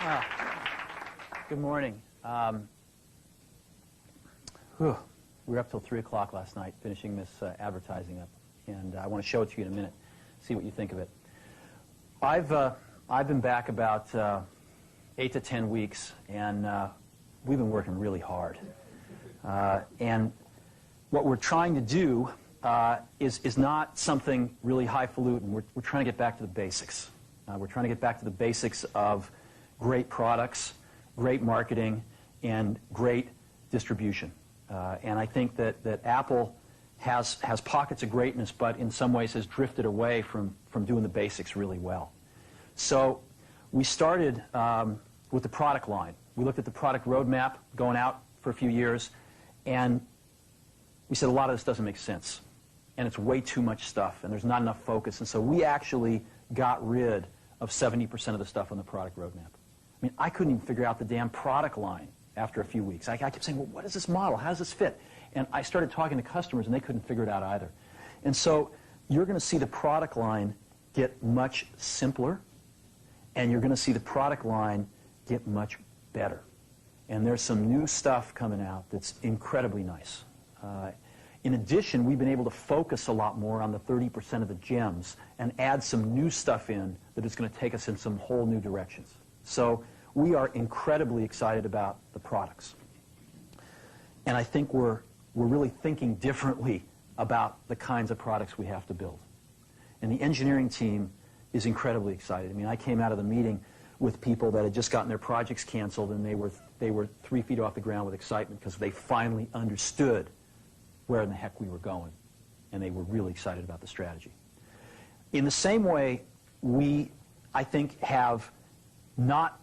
Well, good morning. We were up till 3 o'clock last night finishing this advertising up, and I want to show it to you in a minute, see what you think of it. I've been back about 8 to 10 weeks, and we've been working really hard. And what we're trying to do is not something really highfalutin. We're trying to get back to the basics. We're trying to get back to the basics of great products, great marketing, and great distribution. And I think that Apple has pockets of greatness, but in some ways has drifted away from doing the basics really well. So we started with the product line. We looked at the product roadmap going out for a few years, and we said a lot of this doesn't make sense. And it's way too much stuff, and there's not enough focus. And so we actually got rid of 70% of the stuff on the product roadmap. I mean, I couldn't even figure out the damn product line after a few weeks. I kept saying, well, what is this model? How does this fit? And I started talking to customers, and they couldn't figure it out either. And so you're going to see the product line get much simpler, and you're going to see the product line get much better. And there's some new stuff coming out that's incredibly nice. In addition, we've been able to focus a lot more on the 30% of the gems and add some new stuff in that is going to take us in some whole new directions. So we are incredibly excited about the products. And I think we're really thinking differently about the kinds of products we have to build. And the engineering team is incredibly excited. I mean, I came out of the meeting with people that had just gotten their projects canceled, and they were 3 feet off the ground with excitement because they finally understood where in the heck we were going, and they were really excited about the strategy. In the same way, we, I think, have not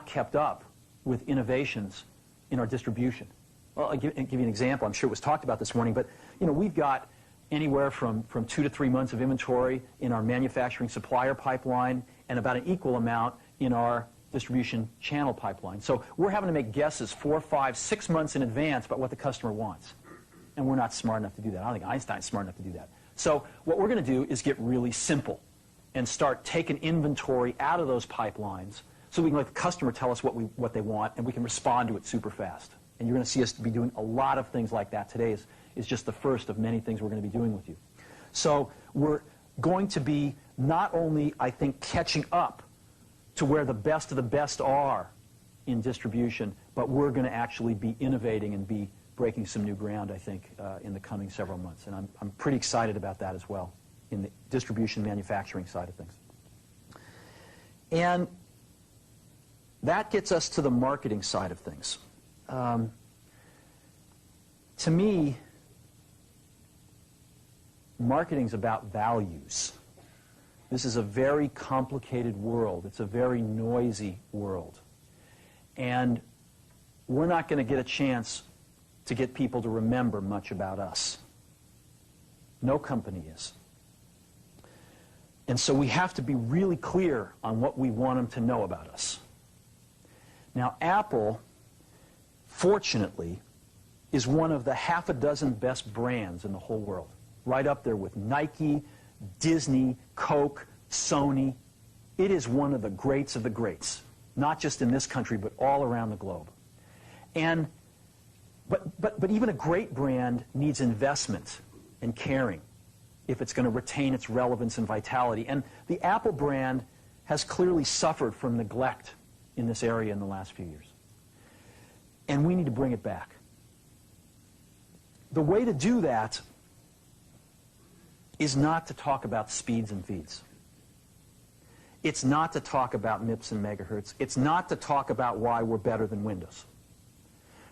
kept up with innovations in our distribution. Well, I'll give you an example. I'm sure it was talked about this morning, but we've got anywhere from 2 to 3 months of inventory in our manufacturing supplier pipeline and about an equal amount in our distribution channel pipeline. So we're having to make guesses 4, 5, 6 months in advance about what the customer wants. And we're not smart enough to do that. I don't think Einstein's smart enough to do that. So what we're going to do is get really simple and start taking inventory out of those pipelines so we can let the customer tell us what they want, and we can respond to it super fast. And you're going to see us be doing a lot of things like that. Today is just the first of many things we're going to be doing with you. So we're going to be not only, I think, catching up to where the best of the best are in distribution, but we're going to actually be innovating and be breaking some new ground, I think, in the coming several months. And I'm pretty excited about that as well in the distribution manufacturing side of things. And that gets us to the marketing side of things. To me, marketing's about values. This is a very complicated world. It's a very noisy world. And we're not going to get a chance to get people to remember much about us. No company is. And so we have to be really clear on what we want them to know about us. Now, Apple, fortunately, is one of the half a dozen best brands in the whole world. Right up there with Nike, Disney, Coke, Sony. It is one of the greats of the greats, not just in this country, but all around the globe. But even a great brand needs investment and caring if it's going to retain its relevance and vitality. And the Apple brand has clearly suffered from neglect in this area in the last few years. And we need to bring it back. The way to do that is not to talk about speeds and feeds. It's not to talk about MIPS and megahertz. It's not to talk about why we're better than Windows.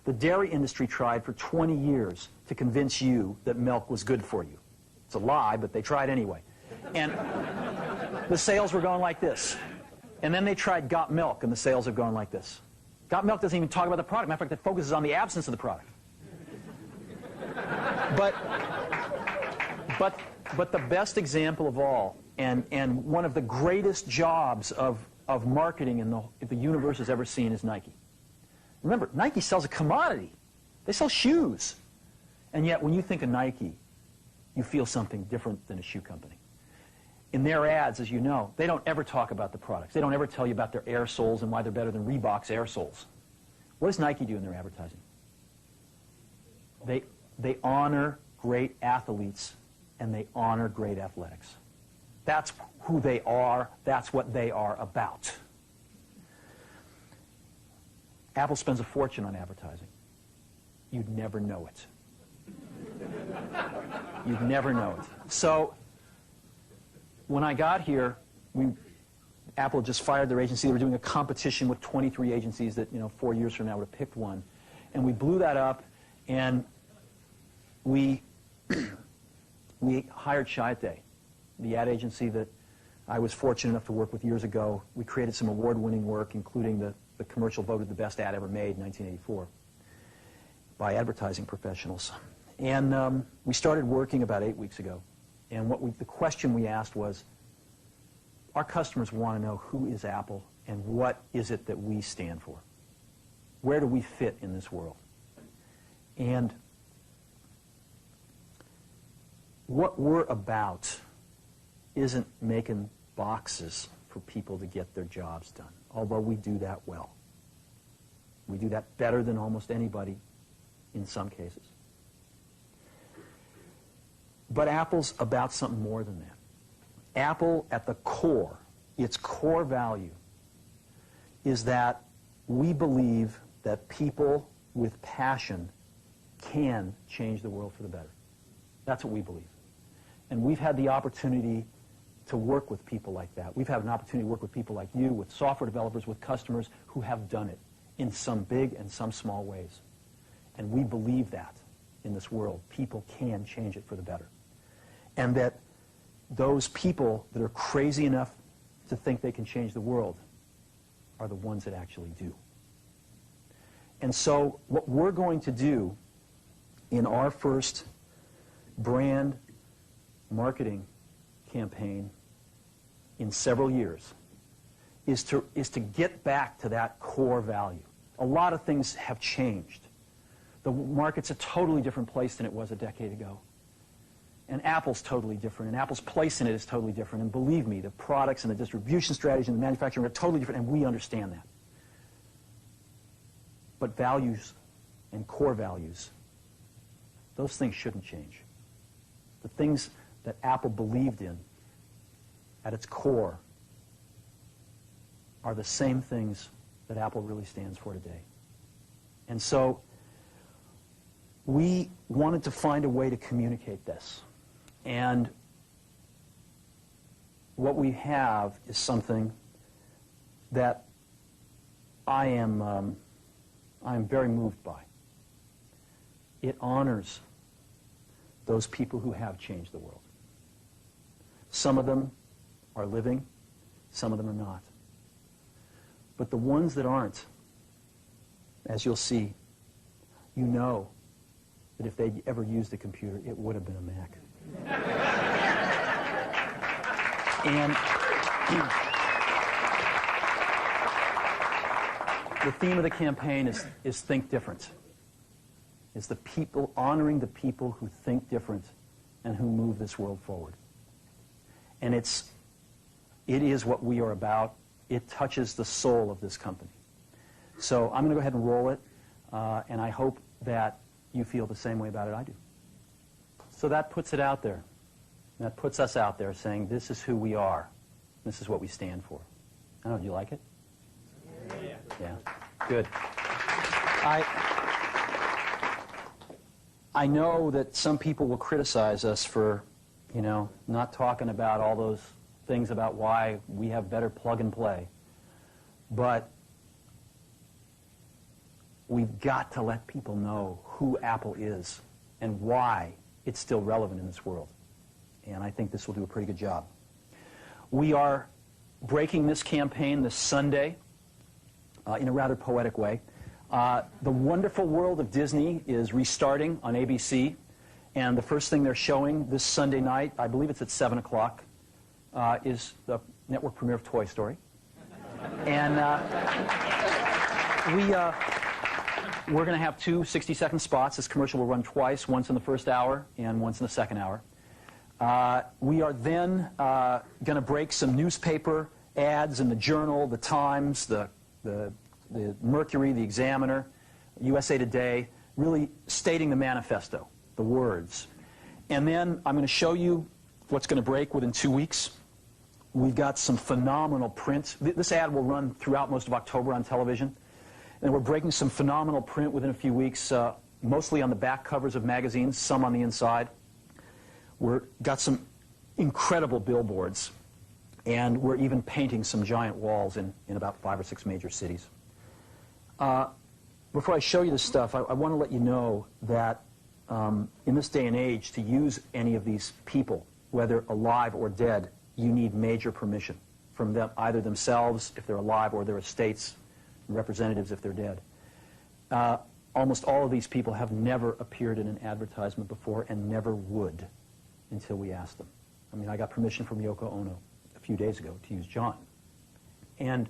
The dairy industry tried for 20 years to convince you that milk was good for you. It's a lie, but they tried anyway. And the sales were going like this. And then they tried Got Milk, and the sales have gone like this. Got Milk doesn't even talk about the product. Matter of fact, it focuses on the absence of the product. But the best example of all, and one of the greatest jobs of marketing the universe has ever seen is Nike. Remember, Nike sells a commodity. They sell shoes. And yet, when you think of Nike, you feel something different than a shoe company. in their ads, as you know, they don't ever talk about the products. They don't ever tell you about their air soles and why they're better than Reebok's air soles. What does Nike do in their advertising? They honor great athletes and they honor great athletics. That's who they are. That's what they are about. Apple spends a fortune on advertising. You'd never know it. You'd never know it. So when I got here, Apple just fired their agency. They were doing a competition with 23 agencies that, 4 years from now would have picked one. And we blew that up, and we hired Chiat+, the ad agency that I was fortunate enough to work with years ago. We created some award-winning work, including the commercial voted the best ad ever made in 1984 by advertising professionals. And we started working about 8 weeks ago. And the question we asked was, our customers want to know who is Apple and what is it that we stand for? Where do we fit in this world? And what we're about isn't making boxes for people to get their jobs done, although we do that well. We do that better than almost anybody in some cases. But Apple's about something more than that. Apple, at the core, its core value, is that we believe that people with passion can change the world for the better. That's what we believe. And we've had the opportunity to work with people like that. We've had an opportunity to work with people like you, with software developers, with customers who have done it in some big and some small ways. And we believe that in this world. People can change it for the better. And that those people that are crazy enough to think they can change the world are the ones that actually do. And so what we're going to do in our first brand marketing campaign in several years is to get back to that core value. A lot of things have changed. The market's a totally different place than it was a decade ago. And Apple's totally different, and Apple's place in it is totally different. And believe me, the products and the distribution strategy and the manufacturing are totally different, and we understand that. But values and core values, those things shouldn't change. The things that Apple believed in at its core are the same things that Apple really stands for today. And so we wanted to find a way to communicate this. And what we have is something that I am very moved by. It honors those people who have changed the world. Some of them are living, some of them are not. But the ones that aren't, as you'll see, you know that if they'd ever used a computer, it would have been a Mac. And the theme of the campaign is Think Different. It's the people, honoring the people who think different and who move this world forward. And it is what we are about. It touches the soul of this company. So I'm going to go ahead and roll it, and I hope that you feel the same way about it I do. So that puts it out there. That puts us out there saying, this is who we are. This is what we stand for. I don't know, do you like it? Yeah. Good. I know that some people will criticize us for, not talking about all those things about why we have better plug and play. But we've got to let people know who Apple is and why it's still relevant in this world. And I think this will do a pretty good job. We are breaking this campaign this Sunday in a rather poetic way. The Wonderful World of Disney is restarting on ABC. And the first thing they're showing this Sunday night, I believe it's at 7 o'clock, is the network premiere of Toy Story. And we're going to have two 60-second spots. This commercial will run twice, once in the first hour and once in the second hour. We are then going to break some newspaper ads in the Journal, the Times, the Mercury, the Examiner, USA Today, really stating the manifesto, the words. And then I'm going to show you what's going to break within 2 weeks. We've got some phenomenal print. This ad will run throughout most of October on television. And we're breaking some phenomenal print within a few weeks, mostly on the back covers of magazines, some on the inside. We've got some incredible billboards, and we're even painting some giant walls in about 5 or 6 major cities. Before I show you this stuff, I want to let you know that in this day and age, to use any of these people, whether alive or dead, you need major permission from them, either themselves if they're alive or their estates, representatives if they're dead. Almost all of these people have never appeared in an advertisement before and never would until we asked them. I mean, I got permission from Yoko Ono a few days ago to use John. And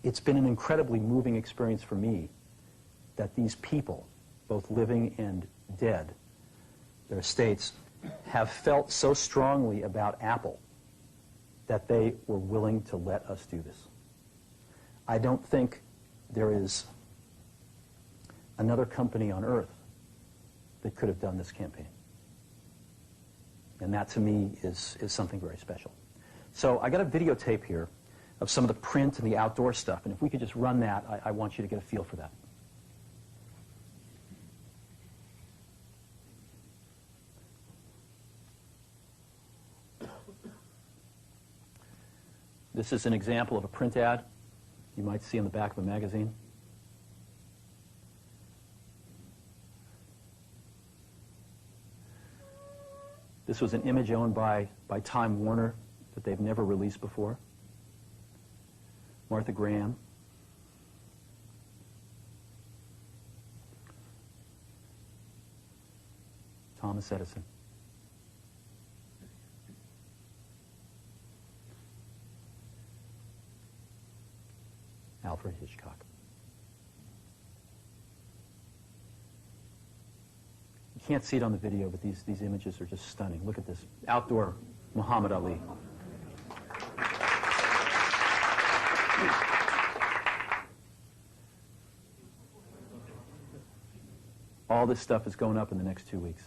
it's been an incredibly moving experience for me that these people, both living and dead, their estates, have felt so strongly about Apple that they were willing to let us do this. I don't think there is another company on earth that could have done this campaign. And that, to me, is something very special. So I got a videotape here of some of the print and the outdoor stuff, and if we could just run that, I want you to get a feel for that. This is an example of a print ad you might see on the back of a magazine. This was an image owned by Time Warner that they've never released before. Martha Graham. Thomas Edison. Alfred Hitchcock. You can't see it on the video, but these images are just stunning. Look at this. Outdoor Muhammad Ali. All this stuff is going up in the next 2 weeks.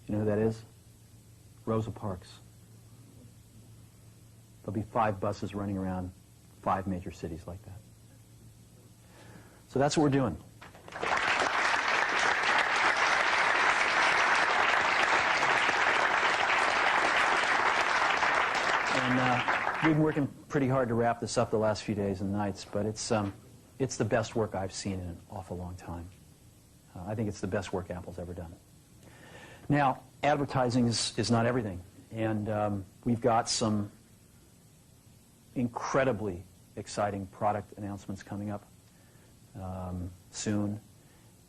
You know who that is? Rosa Parks. There'll be 5 buses running around 5 major cities like that. So that's what we're doing. And we've been working pretty hard to wrap this up the last few days and nights, but it's the best work I've seen in an awful long time. I think it's the best work Apple's ever done. Now, advertising is not everything, and we've got some incredibly exciting product announcements coming up soon.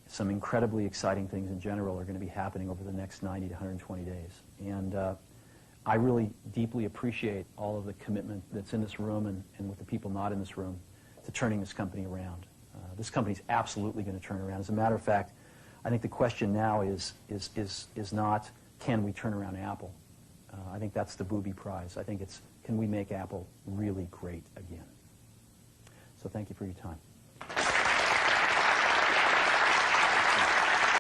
Some incredibly exciting things in general are going to be happening over the next 90 to 120 days. And I really deeply appreciate all of the commitment that's in this room and with the people not in this room to turning this company around. This company's absolutely going to turn around. As a matter of fact, I think the question now is not, can we turn around Apple? I think that's the booby prize. I think it's, can we make Apple really great again? So thank you for your time.